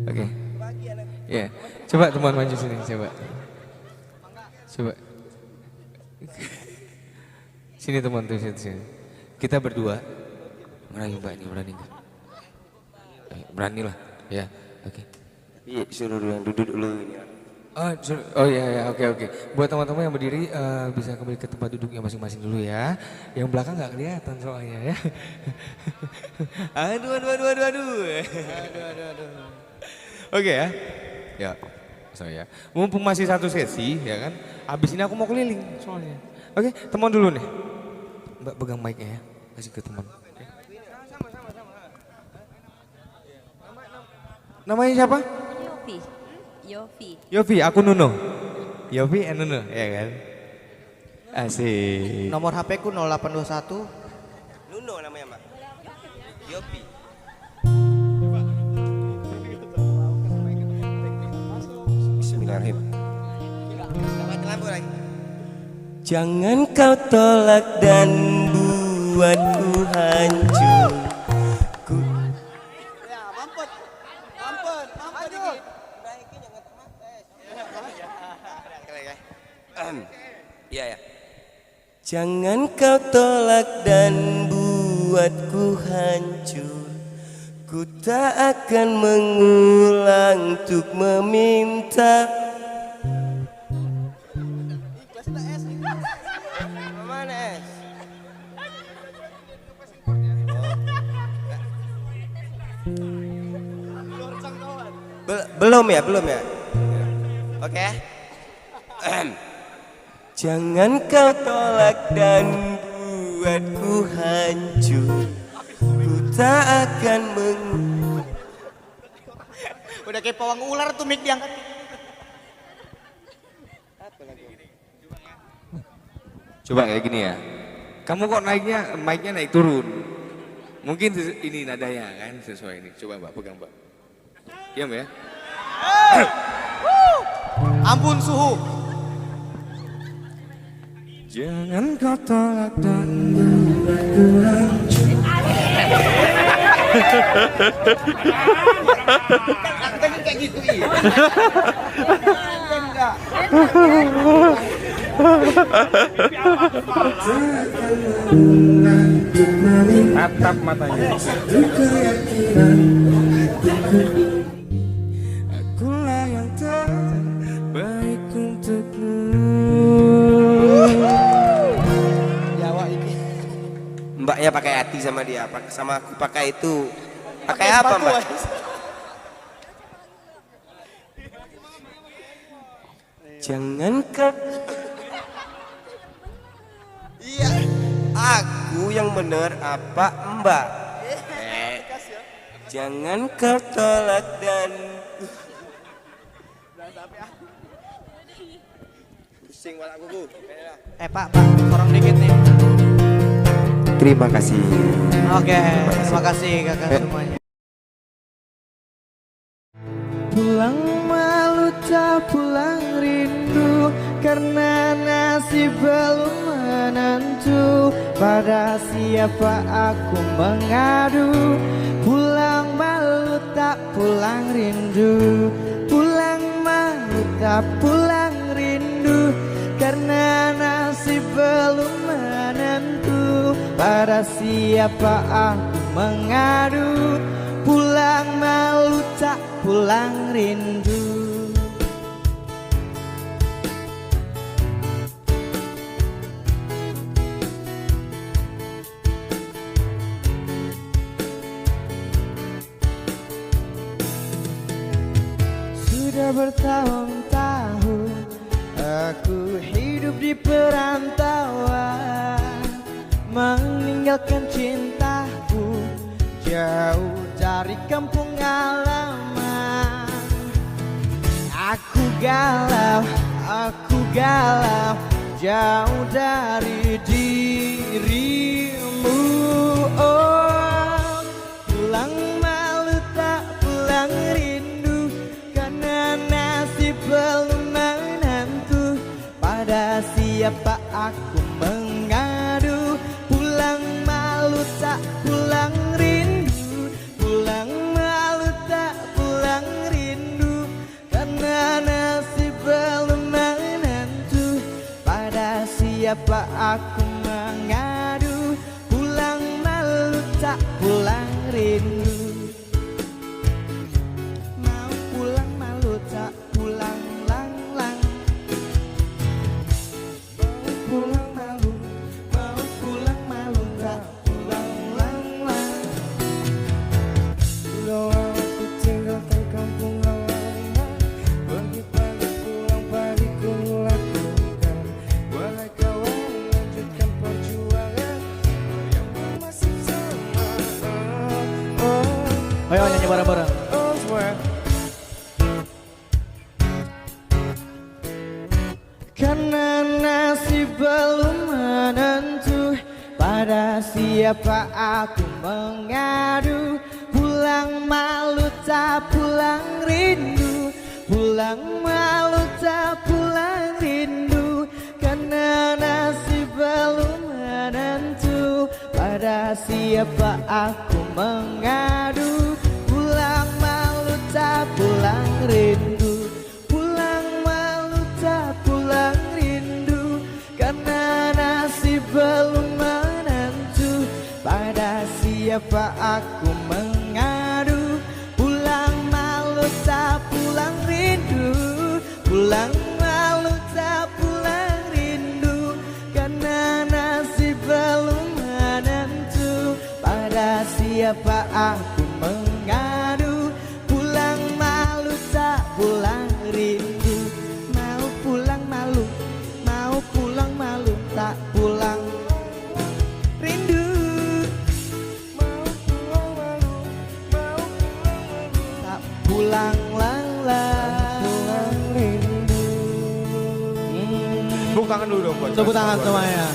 Oke. Ya, coba teman maju sini, coba. Sini teman tuh sini. Kita berdua merayu Mbak ini, berani nggak? Berani lah, ya. Oke. Iya, suruh yang duduk dulu ini. Oh iya, oke. Buat teman-teman yang berdiri bisa kembali ke tempat duduknya masing-masing dulu ya. Yang belakang nggak kelihatan soalnya ya. Aduh. Oke ya. Ya, saya. Mumpung masih satu sesi ya kan. Habis ini aku mau keliling soalnya. Oke, teman dulu nih. Mbak pegang mic-nya ya. Kasih ke teman. Namanya siapa? Yofi, aku Nuno. Yofi and Nuno, ya kan? Asik. Nomor HP ku 0821. Nuno namanya Mbak. Yopi. Bismillahirrahmanirrahim. Jangan kau tolak dan buatku hancur. Ya. Jangan kau tolak dan buatku hancur. Ku tak akan mengulang untuk meminta. Mana es? Belum ya. Oke. Jangan kau tolak dan buatku hancur. Ku tak akan Udah kayak pawang ular tuh mic diangkat. Coba kayak gini ya. Kamu kok mic-nya naik turun. Mungkin ini nadanya kan sesuai ini. Coba Mbak, pegang Mbak. Diam ya. Ampun suhu. Jangan kau tolak dan buatku hancur. Kayak gitu iya. Tatap matanya. Akulah yang terbaik untukmu. Mbaknya pakai hati sama dia, sama aku pakai itu. Pakai apa mbak? Jangan kau. Iya, aku yang bener apa mbak? Jangan kau tolak dan. Pusing malah aku. Pak, sorong dikit nih. Terima kasih. Oke, terima kasih kakak semuanya. Pulang malu tak pulang rindu, karena nasib belum menentu. Pada siapa aku mengadu? Pulang malu tak pulang rindu, pulang malu tak pulang rindu, karena nasib belum menentu. Pada siapa aku mengadu? Pulang malu tak pulang rindu. Sudah bertahun-tahun aku hidup di perantauan, meninggalkan cintaku jauh dari kampung halaman. Aku galau jauh dari dirimu. Oh, pulang malu tak pulang rindu, karena nasib belum menentu. Pada siapa aku mengadu? Pulang malu tak pulang rindu, pulang malu tak pulang rindu, karena nasib belum menentu. Pada siapa aku mengadu? Pulang malu tak pulang rindu. Mau pulang malu tak pulang lang-lang. Mau pulang malu, mau pulang malu tak pulang lang-lang. Doa aku tinggalkan kampung halaman, pagi-pagi pulang padiku lakukan. Wahai kawan, lanjutkan perjuangan yang masih sama. Ayo nyanyi bareng-bareng. Oh, semua. Karena nasib belum menentu. Pada siapa aku mengadu? Pulang malu tak pulang rindu, pulang malu tak pulang rindu, karena nasib belum menentu. Pada siapa aku mengadu? Pulang malu tak pulang rindu, pulang malu tak pulang rindu, karena nasib belum menentu. Pada siapa aku mengadu? Pulang malu tak pulang rindu, pulang malu tak pulang rindu, karena nasib belum menentu. Pada siapa aku mengadu? Pulang malu tak pulang rindu. Mau pulang malu, mau pulang malu tak pulang rindu. Mau pulang malu, mau pulang malu tak pulang lang-lang. Tepuk tangan dulu dong buat Tepuk tangan semuanya.